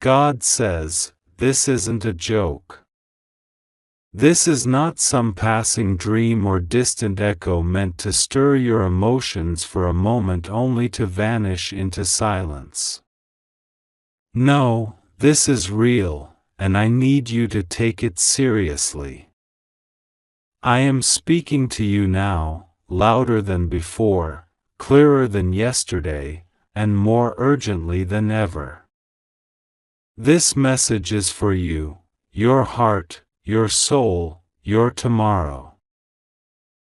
God says, this isn't a joke. This is not some passing dream or distant echo meant to stir your emotions for a moment only to vanish into silence. No, this is real, and I need you to take it seriously. I am speaking to you now, louder than before, clearer than yesterday, and more urgently than ever. This message is for you, your heart, your soul, your tomorrow.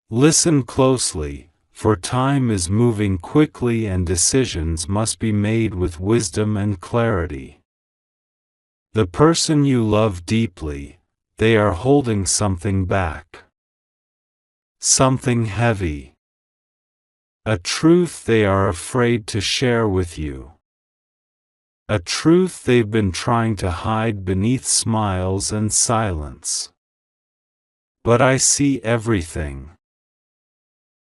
Listen closely, for time is moving quickly and decisions must be made with wisdom and clarity. The person you love deeply, they are holding something back. Something heavy. A truth they are afraid to share with you. A truth they've been trying to hide beneath smiles and silence. But I see everything.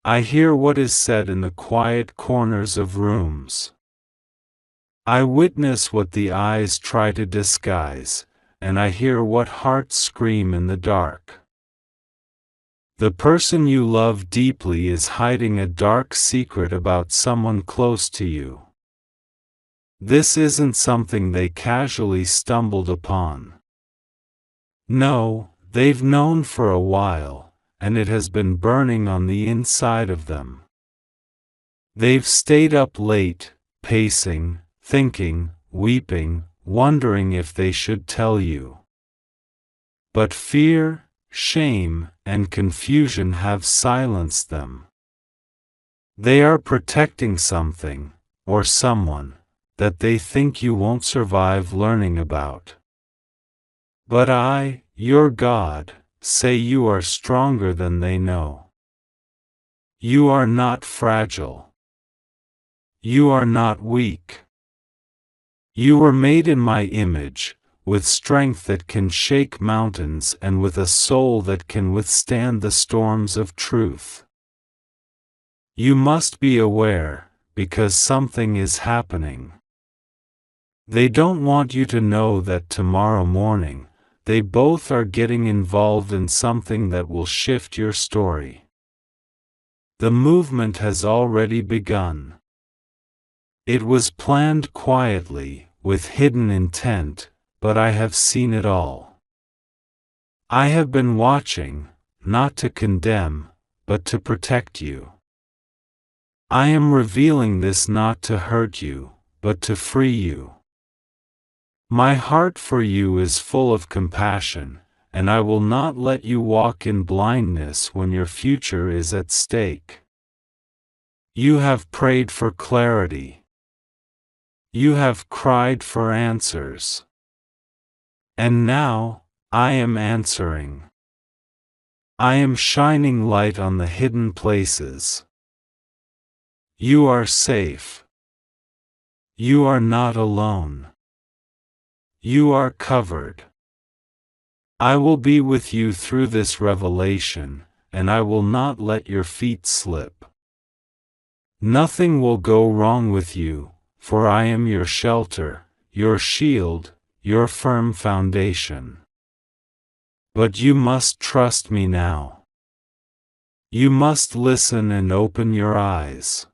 I hear what is said in the quiet corners of rooms. I witness what the eyes try to disguise, and I hear what hearts scream in the dark. The person you love deeply is hiding a dark secret about someone close to you. This isn't something they casually stumbled upon. No, they've known for a while, and it has been burning on the inside of them. They've stayed up late, pacing, thinking, weeping, wondering if they should tell you. But fear, shame, and confusion have silenced them. They are protecting something, or someone, that they think you won't survive learning about. But I, your God, say you are stronger than they know. You are not fragile. You are not weak. You were made in my image, with strength that can shake mountains and with a soul that can withstand the storms of truth. You must be aware, because something is happening. They don't want you to know that tomorrow morning, they both are getting involved in something that will shift your story. The movement has already begun. It was planned quietly, with hidden intent, but I have seen it all. I have been watching, not to condemn, but to protect you. I am revealing this not to hurt you, but to free you. My heart for you is full of compassion, and I will not let you walk in blindness when your future is at stake. You have prayed for clarity. You have cried for answers. And now, I am answering. I am shining light on the hidden places. You are safe. You are not alone. You are covered. I will be with you through this revelation, and I will not let your feet slip. Nothing will go wrong with you, for I am your shelter, your shield, your firm foundation. But you must trust me now. You must listen and open your eyes.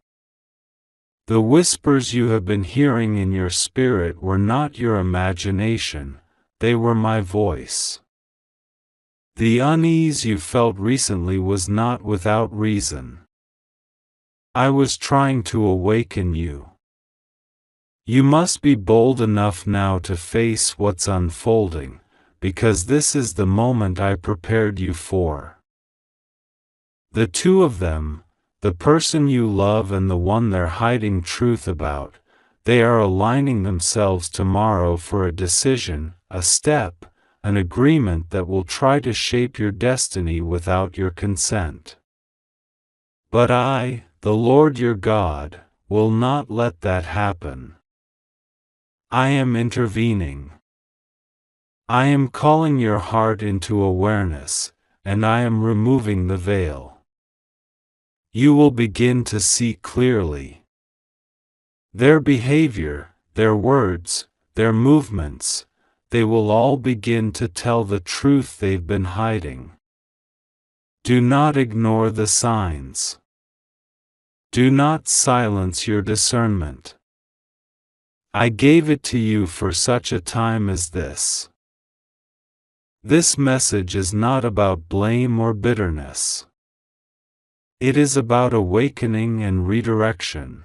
The whispers you have been hearing in your spirit were not your imagination, they were my voice. The unease you felt recently was not without reason. I was trying to awaken you. You must be bold enough now to face what's unfolding, because this is the moment I prepared you for. The two of them, the person you love and the one they're hiding truth about, they are aligning themselves tomorrow for a decision, a step, an agreement that will try to shape your destiny without your consent. But I, the Lord your God, will not let that happen. I am intervening. I am calling your heart into awareness, and I am removing the veil. You will begin to see clearly. Their behavior, their words, their movements, they will all begin to tell the truth they've been hiding. Do not ignore the signs. Do not silence your discernment. I gave it to you for such a time as this. This message is not about blame or bitterness. It is about awakening and redirection.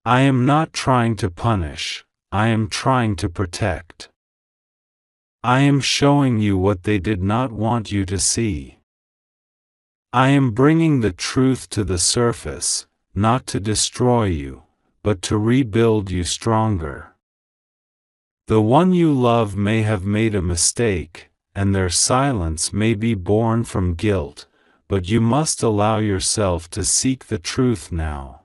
I am not trying to punish, I am trying to protect. I am showing you what they did not want you to see. I am bringing the truth to the surface, not to destroy you, but to rebuild you stronger. The one you love may have made a mistake, and their silence may be born from guilt, but you must allow yourself to seek the truth now.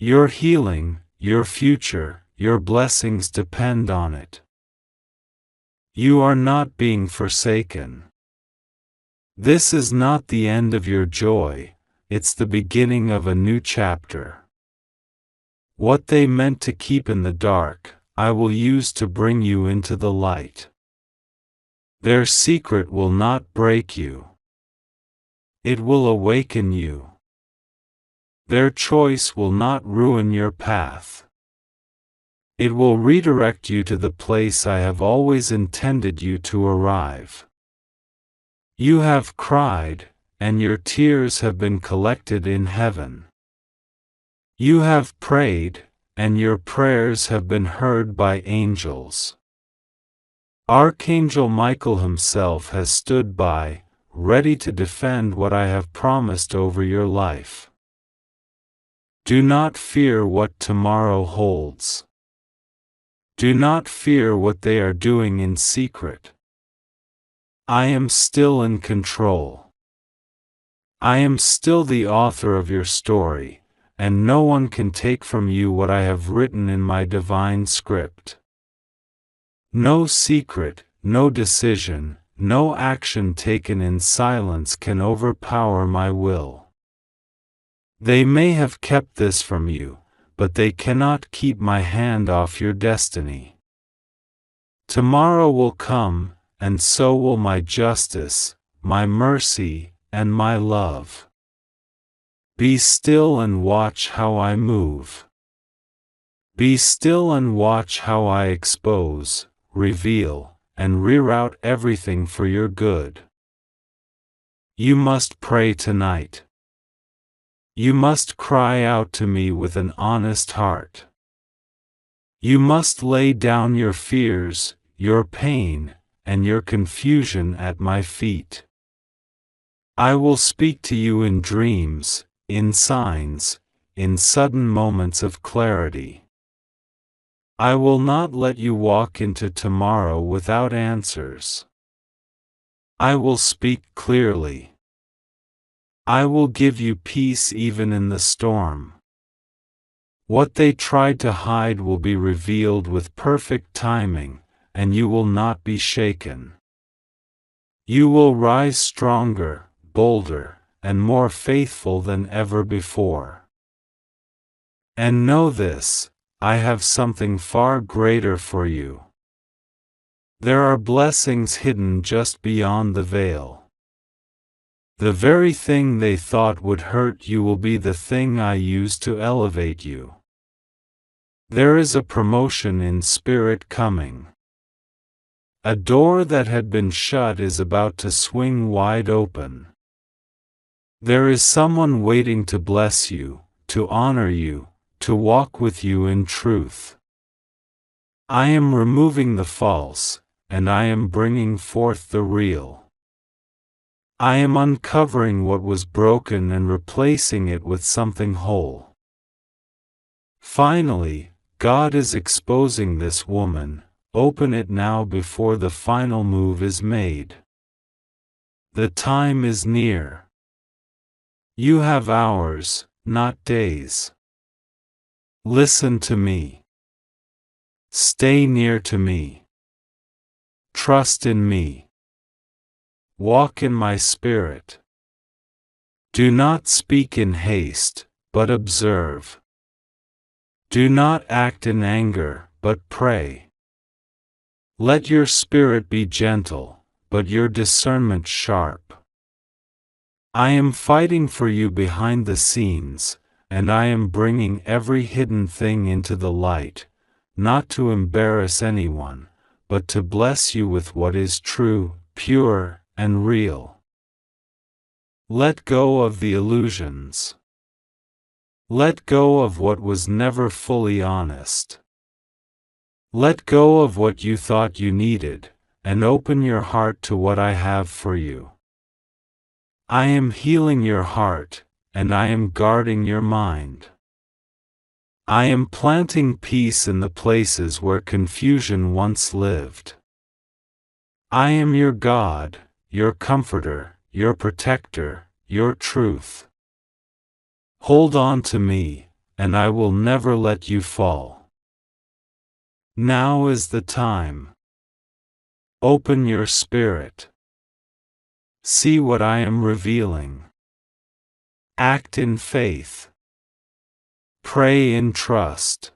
Your healing, your future, your blessings depend on it. You are not being forsaken. This is not the end of your joy, it's the beginning of a new chapter. What they meant to keep in the dark, I will use to bring you into the light. Their secret will not break you. It will awaken you. Their choice will not ruin your path. It will redirect you to the place I have always intended you to arrive. You have cried, and your tears have been collected in heaven. You have prayed, and your prayers have been heard by angels. Archangel Michael himself has stood by, ready to defend what I have promised over your life. Do not fear what tomorrow holds. Do not fear what they are doing in secret. I am still in control. I am still the author of your story, and no one can take from you what I have written in my divine script. No secret, no decision, no action taken in silence can overpower my will. They may have kept this from you, but they cannot keep my hand off your destiny. Tomorrow will come, and so will my justice, my mercy, and my love. Be still and watch how I move. Be still and watch how I expose, reveal, and reroute everything for your good. You must pray tonight. You must cry out to me with an honest heart. You must lay down your fears, your pain, and your confusion at my feet. I will speak to you in dreams, in signs, in sudden moments of clarity. I will not let you walk into tomorrow without answers. I will speak clearly. I will give you peace even in the storm. What they tried to hide will be revealed with perfect timing, and you will not be shaken. You will rise stronger, bolder, and more faithful than ever before. And know this, I have something far greater for you. There are blessings hidden just beyond the veil. The very thing they thought would hurt you will be the thing I use to elevate you. There is a promotion in spirit coming. A door that had been shut is about to swing wide open. There is someone waiting to bless you, to honor you, to walk with you in truth. I am removing the false, and I am bringing forth the real. I am uncovering what was broken and replacing it with something whole. Finally, God is exposing this woman. Open it now before the final move is made. The time is near. You have hours, not days. Listen to me. Stay near to me. Trust in me. Walk in my spirit. Do not speak in haste, but observe. Do not act in anger, but pray. Let your spirit be gentle, but your discernment sharp. I am fighting for you behind the scenes, and I am bringing every hidden thing into the light, not to embarrass anyone, but to bless you with what is true, pure, and real. Let go of the illusions. Let go of what was never fully honest. Let go of what you thought you needed, and open your heart to what I have for you. I am healing your heart, and I am guarding your mind. I am planting peace in the places where confusion once lived. I am your God, your comforter, your protector, your truth. Hold on to me, and I will never let you fall. Now is the time. Open your spirit. See what I am revealing. Act in faith. Pray in trust.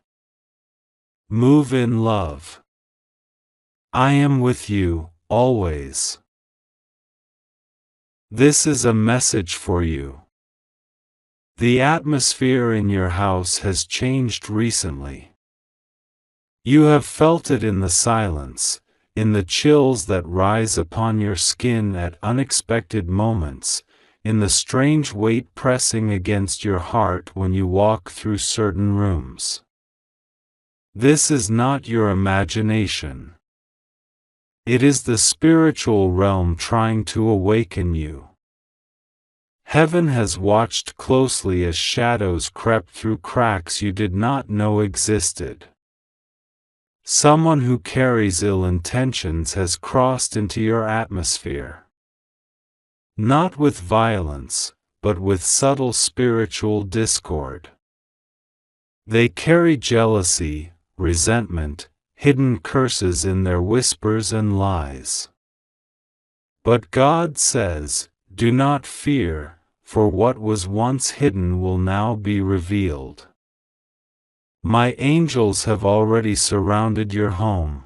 Move in love. I am with you, always. This is a message for you. The atmosphere in your house has changed recently. You have felt it in the silence, in the chills that rise upon your skin at unexpected moments, in the strange weight pressing against your heart when you walk through certain rooms. This is not your imagination. It is the spiritual realm trying to awaken you. Heaven has watched closely as shadows crept through cracks you did not know existed. Someone who carries ill intentions has crossed into your atmosphere. Not with violence, but with subtle spiritual discord. They carry jealousy, resentment, hidden curses in their whispers and lies. But God says, "Do not fear, for what was once hidden will now be revealed." My angels have already surrounded your home.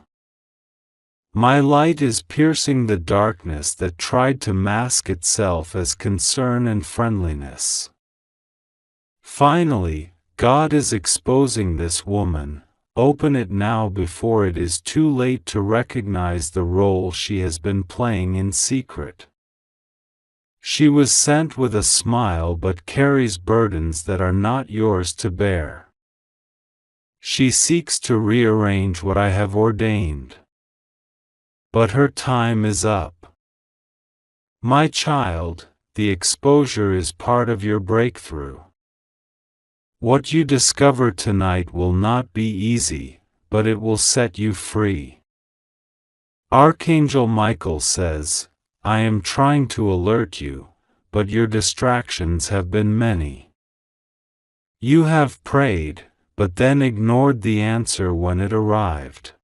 My light is piercing the darkness that tried to mask itself as concern and friendliness. Finally, God is exposing this woman. Open it now before it is too late to recognize the role she has been playing in secret. She was sent with a smile but carries burdens that are not yours to bear. She seeks to rearrange what I have ordained. But her time is up. My child, the exposure is part of your breakthrough. What you discover tonight will not be easy, but it will set you free. Archangel Michael says, "I am trying to alert you, but your distractions have been many. You have prayed, but then ignored the answer when it arrived.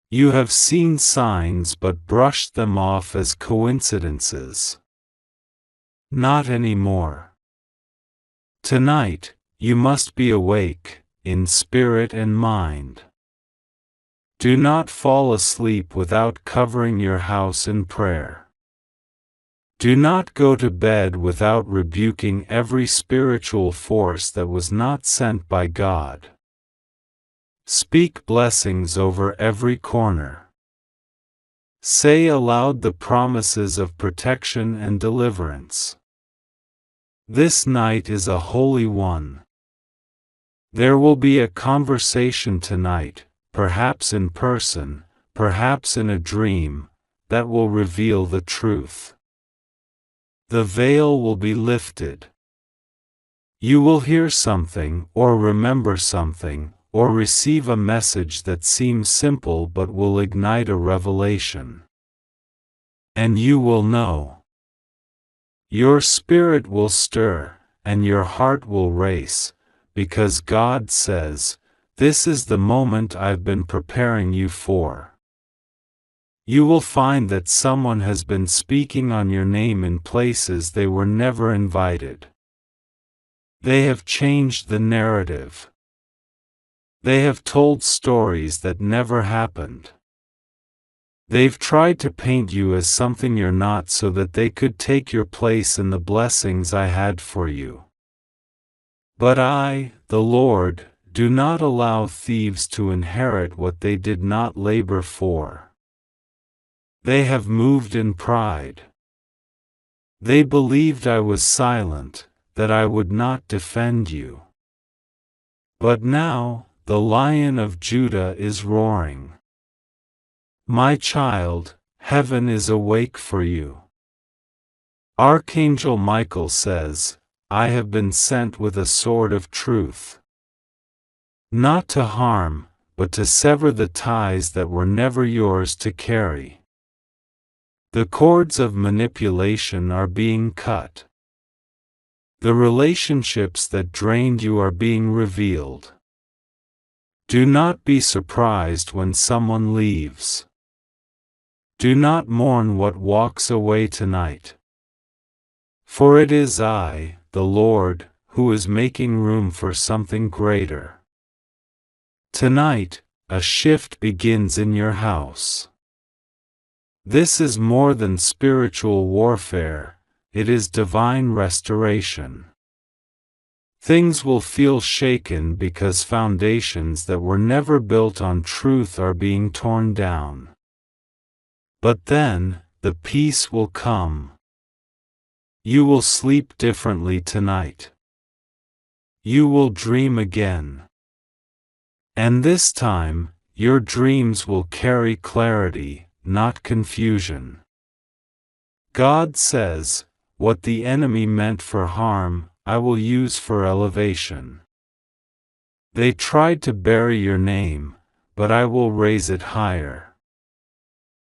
You have seen signs but brushed them off as coincidences. Not anymore. Tonight, you must be awake, in spirit and mind. Do not fall asleep without covering your house in prayer. Do not go to bed without rebuking every spiritual force that was not sent by God. Speak blessings over every corner. Say aloud the promises of protection and deliverance. This night is a holy one. There will be a conversation tonight, perhaps in person, perhaps in a dream, that will reveal the truth. The veil will be lifted. You will hear something, or remember something, or receive a message that seems simple but will ignite a revelation. And you will know. Your spirit will stir, and your heart will race, because God says, "This is the moment I've been preparing you for." You will find that someone has been speaking on your name in places they were never invited. They have changed the narrative. They have told stories that never happened. They've tried to paint you as something you're not so that they could take your place in the blessings I had for you. But I, the Lord, do not allow thieves to inherit what they did not labor for. They have moved in pride. They believed I was silent, that I would not defend you. But now, the Lion of Judah is roaring. My child, heaven is awake for you. Archangel Michael says, I have been sent with a sword of truth. Not to harm, but to sever the ties that were never yours to carry. The cords of manipulation are being cut. The relationships that drained you are being revealed. Do not be surprised when someone leaves. Do not mourn what walks away tonight. For it is I, the Lord, who is making room for something greater. Tonight, a shift begins in your house. This is more than spiritual warfare, it is divine restoration. Things will feel shaken because foundations that were never built on truth are being torn down. But then, the peace will come. You will sleep differently tonight. You will dream again. And this time, your dreams will carry clarity, not confusion. God says, what the enemy meant for harm, I will use for elevation. They tried to bury your name, but I will raise it higher.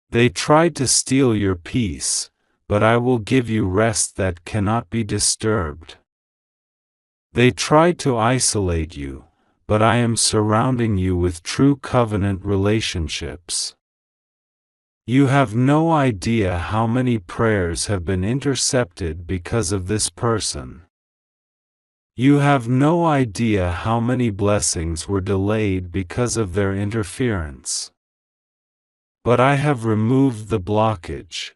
They tried to steal your peace, but I will give you rest that cannot be disturbed. They tried to isolate you, but I am surrounding you with true covenant relationships. You have no idea how many prayers have been intercepted because of this person. You have no idea how many blessings were delayed because of their interference. But I have removed the blockage.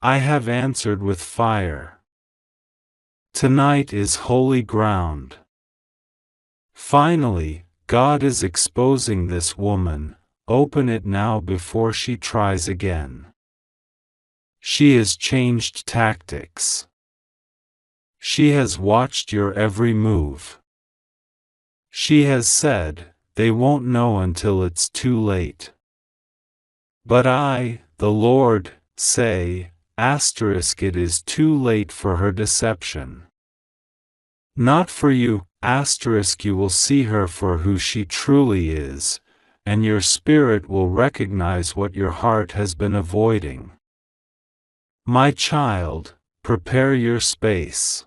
I have answered with fire. Tonight is holy ground. Finally, God is exposing this woman. Open it now before she tries again. She has changed tactics. She has watched your every move. She has said, they won't know until it's too late. But I, the Lord, say, it is too late for her deception. Not for you, you will see her for who she truly is, and your spirit will recognize what your heart has been avoiding. My child, prepare your space.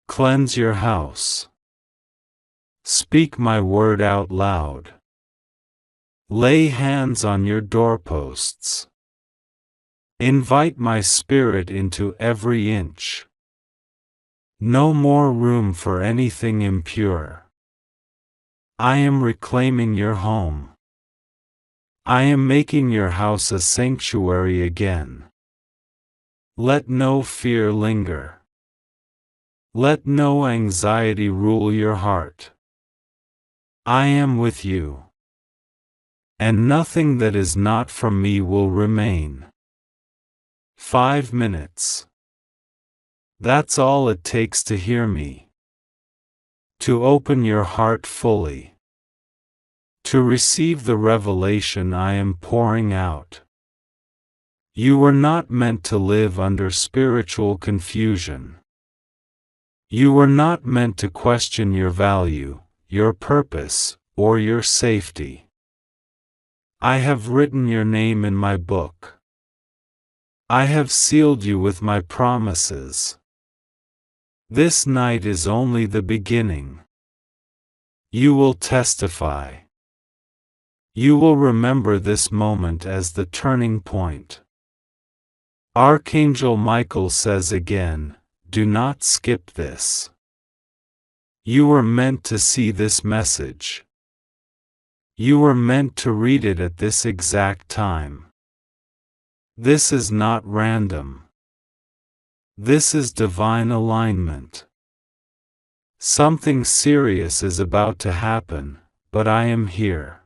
Cleanse your house. Speak my word out loud. Lay hands on your doorposts. Invite my spirit into every inch. No more room for anything impure. I am reclaiming your home. I am making your house a sanctuary again. Let no fear linger. Let no anxiety rule your heart. I am with you. And nothing that is not from me will remain. 5 minutes. That's all it takes to hear me. To open your heart fully. To receive the revelation I am pouring out. You were not meant to live under spiritual confusion. You were not meant to question your value, your purpose, or your safety. I have written your name in my book. I have sealed you with my promises. This night is only the beginning. You will testify. You will remember this moment as the turning point. Archangel Michael says again, do not skip this. You were meant to see this message. You were meant to read it at this exact time. This is not random. This is divine alignment. Something serious is about to happen, but I am here.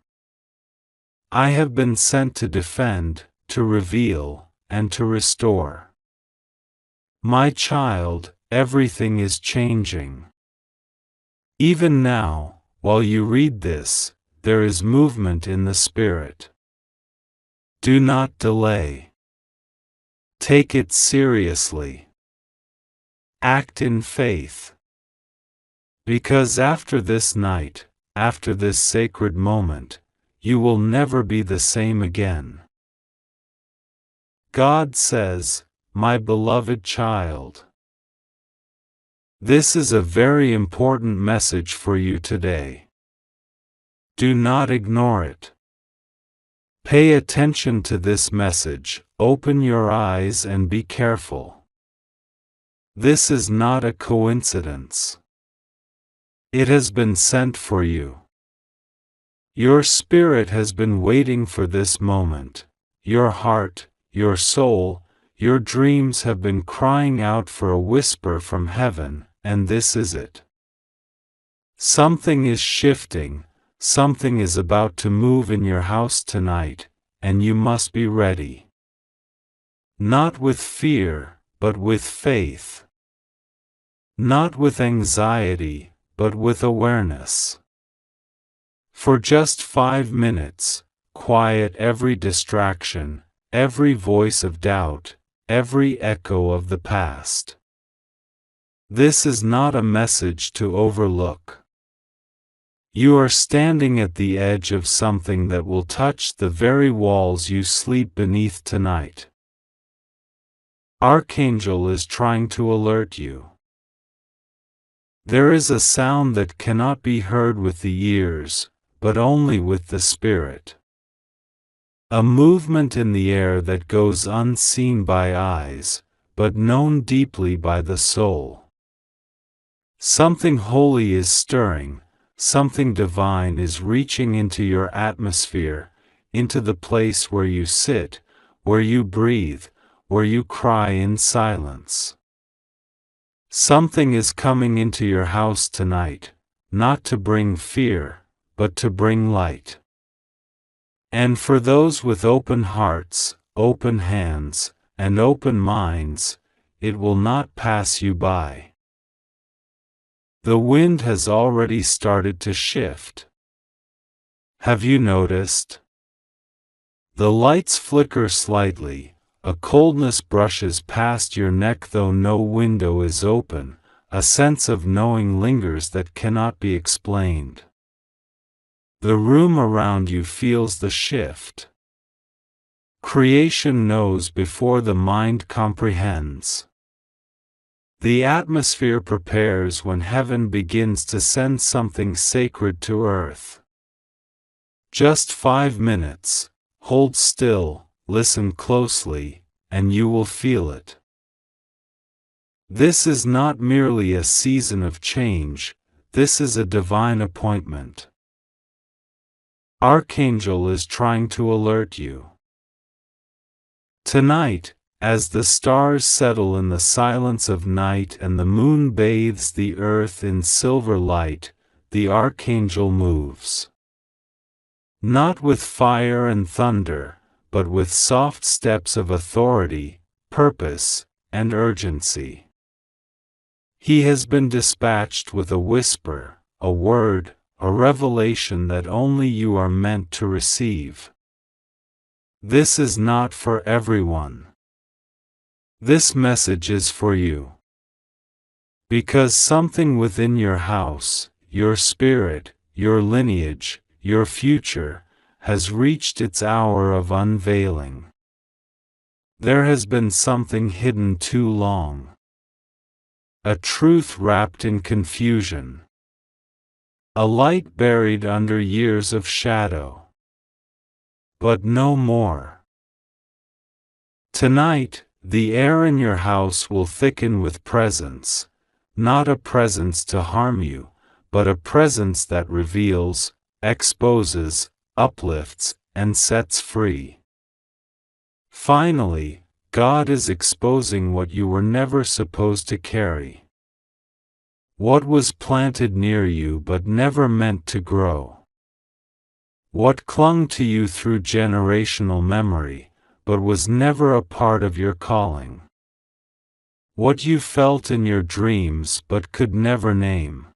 I have been sent to defend, to reveal, and to restore. My child, everything is changing. Even now, while you read this, there is movement in the Spirit. Do not delay. Take it seriously. Act in faith. Because after this night, after this sacred moment, you will never be the same again. God says, "My beloved child." This is a very important message for you today. Do not ignore it. Pay attention to this message, open your eyes and be careful. This is not a coincidence. It has been sent for you. Your spirit has been waiting for this moment. Your heart, your soul, your dreams have been crying out for a whisper from heaven, and this is it. Something is shifting, something is about to move in your house tonight, and you must be ready. Not with fear, but with faith. Not with anxiety, but with awareness. For just 5 minutes, quiet every distraction, every voice of doubt, every echo of the past. This is not a message to overlook. You are standing at the edge of something that will touch the very walls you sleep beneath tonight. Archangel is trying to alert you. There is a sound that cannot be heard with the ears, but only with the spirit. A movement in the air that goes unseen by eyes, but known deeply by the soul. Something holy is stirring, something divine is reaching into your atmosphere, into the place where you sit, where you breathe, where you cry in silence. Something is coming into your house tonight, not to bring fear, but to bring light. And for those with open hearts, open hands, and open minds, it will not pass you by. The wind has already started to shift. Have you noticed? The lights flicker slightly, a coldness brushes past your neck though no window is open, a sense of knowing lingers that cannot be explained. The room around you feels the shift. Creation knows before the mind comprehends. The atmosphere prepares when heaven begins to send something sacred to earth. Just 5 minutes, hold still, listen closely, and you will feel it. This is not merely a season of change, this is a divine appointment. Archangel is trying to alert you. Tonight, as the stars settle in the silence of night and the moon bathes the earth in silver light, the Archangel moves. Not with fire and thunder, but with soft steps of authority, purpose, and urgency. He has been dispatched with a whisper, a word, a revelation that only you are meant to receive. This is not for everyone. This message is for you. Because something within your house, your spirit, your lineage, your future, has reached its hour of unveiling. There has been something hidden too long. A truth wrapped in confusion. A light buried under years of shadow. But no more. Tonight, the air in your house will thicken with presence, not a presence to harm you, but a presence that reveals, exposes, uplifts, and sets free. Finally, God is exposing what you were never supposed to carry. What was planted near you but never meant to grow. What clung to you through generational memory, but was never a part of your calling. What you felt in your dreams but could never name.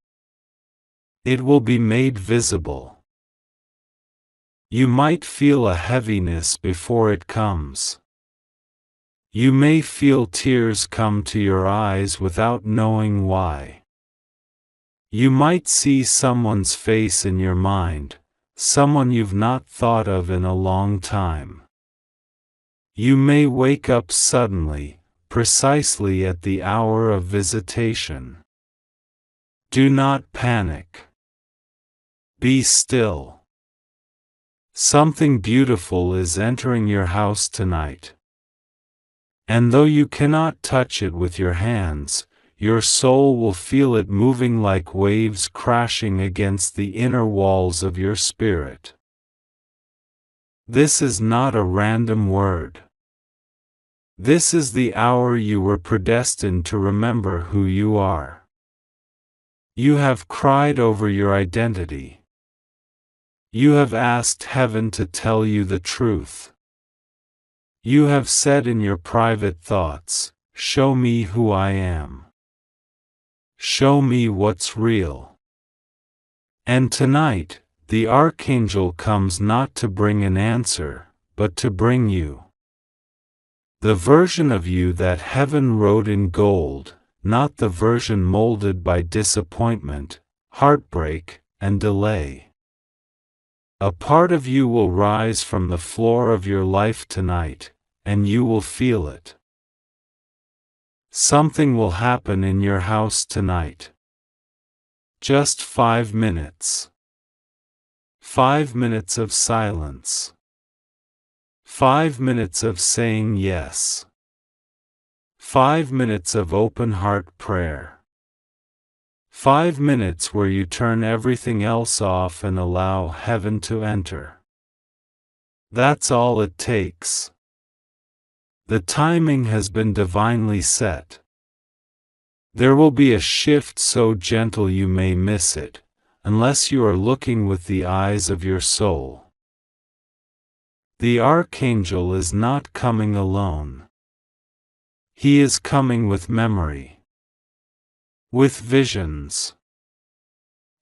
It will be made visible. You might feel a heaviness before it comes. You may feel tears come to your eyes without knowing why. You might see someone's face in your mind, someone you've not thought of in a long time. You may wake up suddenly, precisely at the hour of visitation. Do not panic. Be still. Something beautiful is entering your house tonight. And though you cannot touch it with your hands, your soul will feel it moving like waves crashing against the inner walls of your spirit. This is not a random word. This is the hour you were predestined to remember who you are. You have cried over your identity. You have asked heaven to tell you the truth. You have said in your private thoughts, "Show me who I am. Show me what's real." And tonight, the Archangel comes not to bring an answer, but to bring you. The version of you that heaven wrote in gold, not the version molded by disappointment, heartbreak, and delay. A part of you will rise from the floor of your life tonight, and you will feel it. Something will happen in your house tonight. Just 5 minutes. 5 minutes of silence. 5 minutes of saying yes. 5 minutes of open heart prayer. 5 minutes where you turn everything else off and allow heaven to enter. That's all it takes. The timing has been divinely set. There will be a shift so gentle you may miss it, unless you are looking with the eyes of your soul. The Archangel is not coming alone. He is coming with memory. With visions.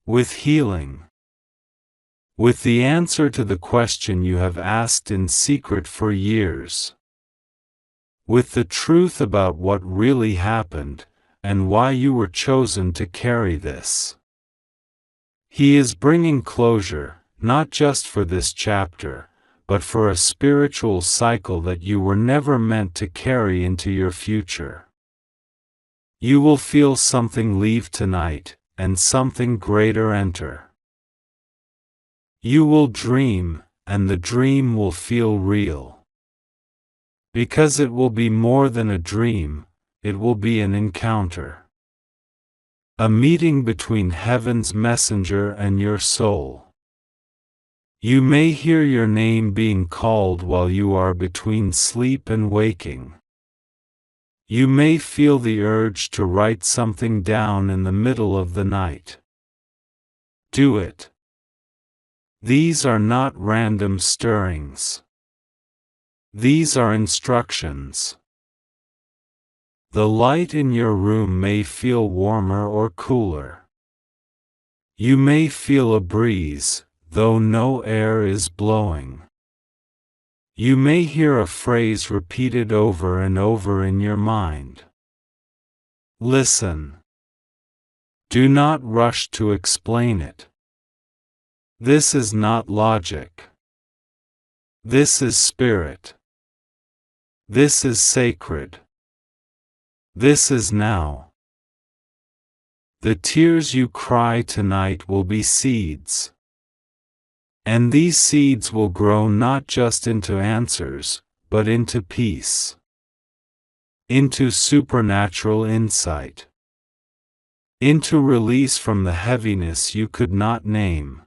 With healing. With the answer to the question you have asked in secret for years. With the truth about what really happened, and why you were chosen to carry this. He is bringing closure, not just for this chapter, but for a spiritual cycle that you were never meant to carry into your future. You will feel something leave tonight, and something greater enter. You will dream, and the dream will feel real. Because it will be more than a dream, it will be an encounter. A meeting between heaven's messenger and your soul. You may hear your name being called while you are between sleep and waking. You may feel the urge to write something down in the middle of the night. Do it. These are not random stirrings. These are instructions. The light in your room may feel warmer or cooler. You may feel a breeze, though no air is blowing. You may hear a phrase repeated over and over in your mind. Listen. Do not rush to explain it. This is not logic. This is spirit. This is sacred. This is now. The tears you cry tonight will be seeds. And these seeds will grow not just into answers, but into peace. Into supernatural insight. into release from the heaviness you could not name,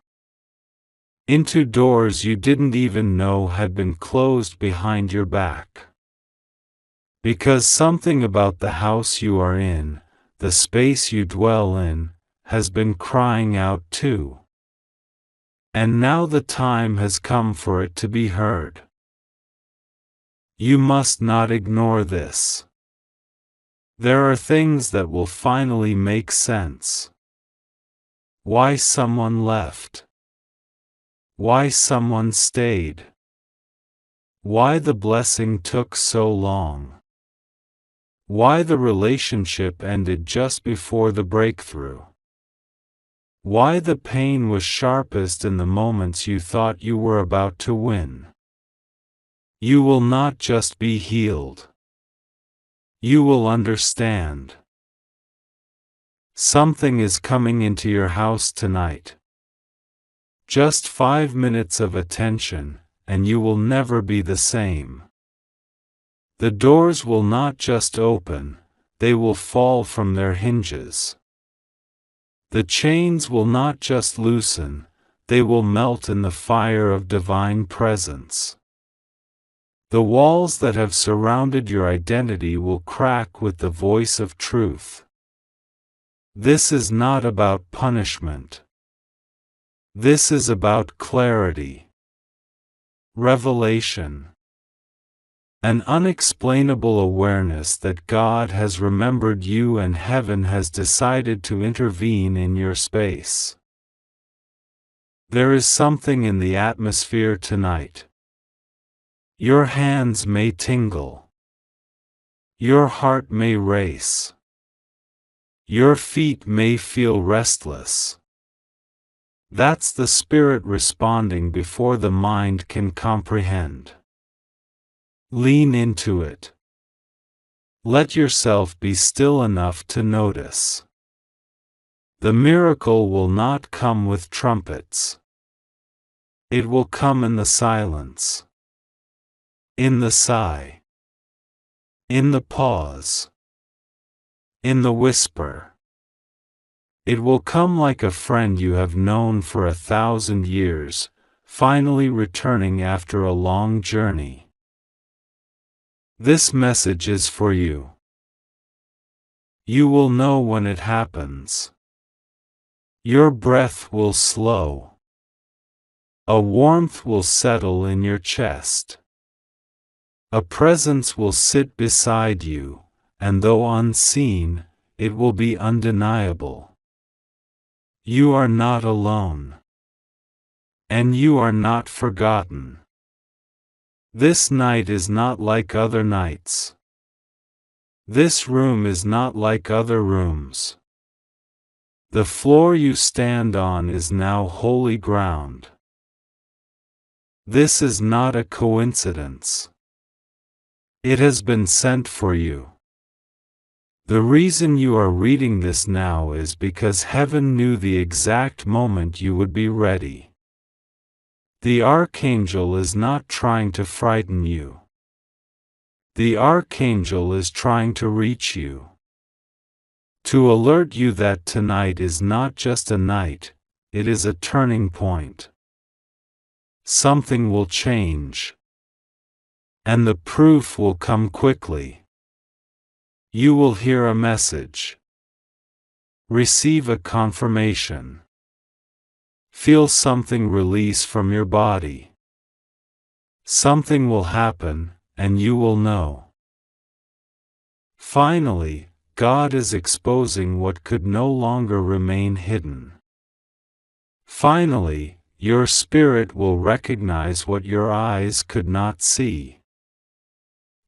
into doors you didn't even know had been closed behind your back. Because something about the house you are in, the space you dwell in, has been crying out too. And now the time has come for it to be heard. You must not ignore this. There are things that will finally make sense. Why someone left. Why someone stayed. Why the blessing took so long. Why the relationship ended just before the breakthrough. Why the pain was sharpest in the moments you thought you were about to win. You will not just be healed. You will understand. Something is coming into your house tonight. Just 5 minutes of attention, and you will never be the same. The doors will not just open, they will fall from their hinges. The chains will not just loosen, they will melt in the fire of divine presence. The walls that have surrounded your identity will crack with the voice of truth. This is not about punishment. This is about clarity, revelation, an unexplainable awareness that God has remembered you and heaven has decided to intervene in your space. There is something in the atmosphere tonight. Your hands may tingle. Your heart may race. Your feet may feel restless. That's the spirit responding before the mind can comprehend. Lean into it. Let yourself be still enough to notice. The miracle will not come with trumpets. It will come in the silence. In the sigh. In the pause. In the whisper. It will come like a friend you have known for 1,000 years, finally returning after a long journey. This message is for you. You will know when it happens. Your breath will slow. A warmth will settle in your chest. A presence will sit beside you, and though unseen, it will be undeniable. You are not alone. And you are not forgotten. This night is not like other nights. This room is not like other rooms. The floor you stand on is now holy ground. This is not a coincidence. It has been sent for you. The reason you are reading this now is because heaven knew the exact moment you would be ready. The Archangel is not trying to frighten you. The Archangel is trying to reach you. To alert you that tonight is not just a night, it is a turning point. Something will change. And the proof will come quickly. You will hear a message. Receive a confirmation. Feel something release from your body. Something will happen, and you will know. Finally, God is exposing what could no longer remain hidden. Finally, your spirit will recognize what your eyes could not see.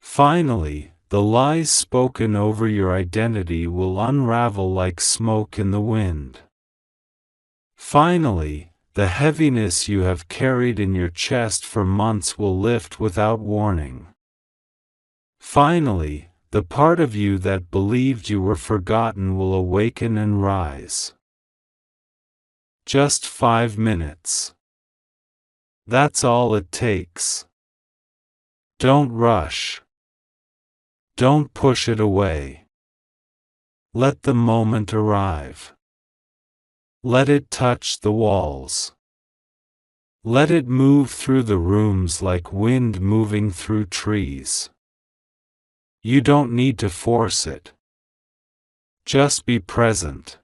Finally, the lies spoken over your identity will unravel like smoke in the wind. Finally, the heaviness you have carried in your chest for months will lift without warning. Finally, the part of you that believed you were forgotten will awaken and rise. Just 5 minutes. That's all it takes. Don't rush. Don't push it away. Let the moment arrive. Let it touch the walls. Let it move through the rooms like wind moving through trees. You don't need to force it. Just be present.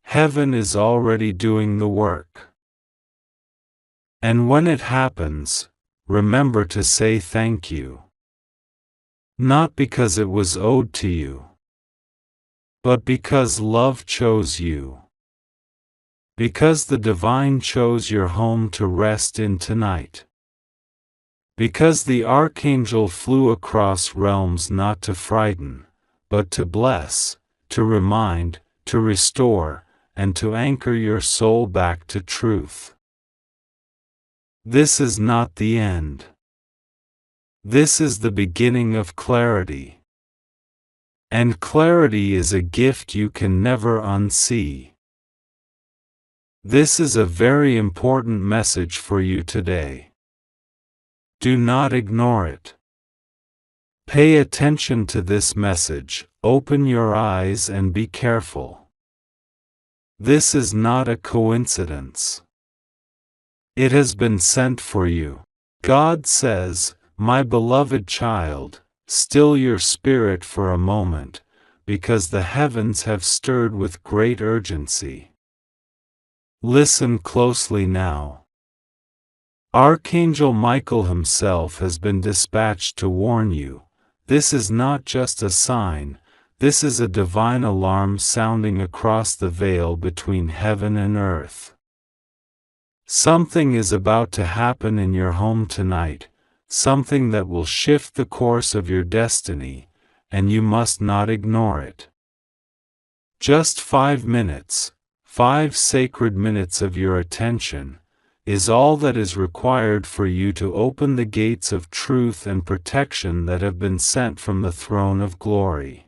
Heaven is already doing the work. And when it happens, remember to say thank you. Not because it was owed to you, but because love chose you. Because the divine chose your home to rest in tonight. Because the Archangel flew across realms not to frighten, but to bless, to remind, to restore, and to anchor your soul back to truth. This is not the end. This is the beginning of clarity. And clarity is a gift you can never unsee. This is a very important message for you today. Do not ignore it. Pay attention to this message, open your eyes and be careful. This is not a coincidence. It has been sent for you. God says, "My beloved child, still your spirit for a moment, because the heavens have stirred with great urgency." Listen closely now. Archangel Michael himself has been dispatched to warn you. This is not just a sign, this is a divine alarm sounding across the veil between heaven and earth. Something is about to happen in your home tonight, something that will shift the course of your destiny, and you must not ignore it. Just 5 minutes, 5 sacred minutes of your attention, is all that is required for you to open the gates of truth and protection that have been sent from the throne of glory.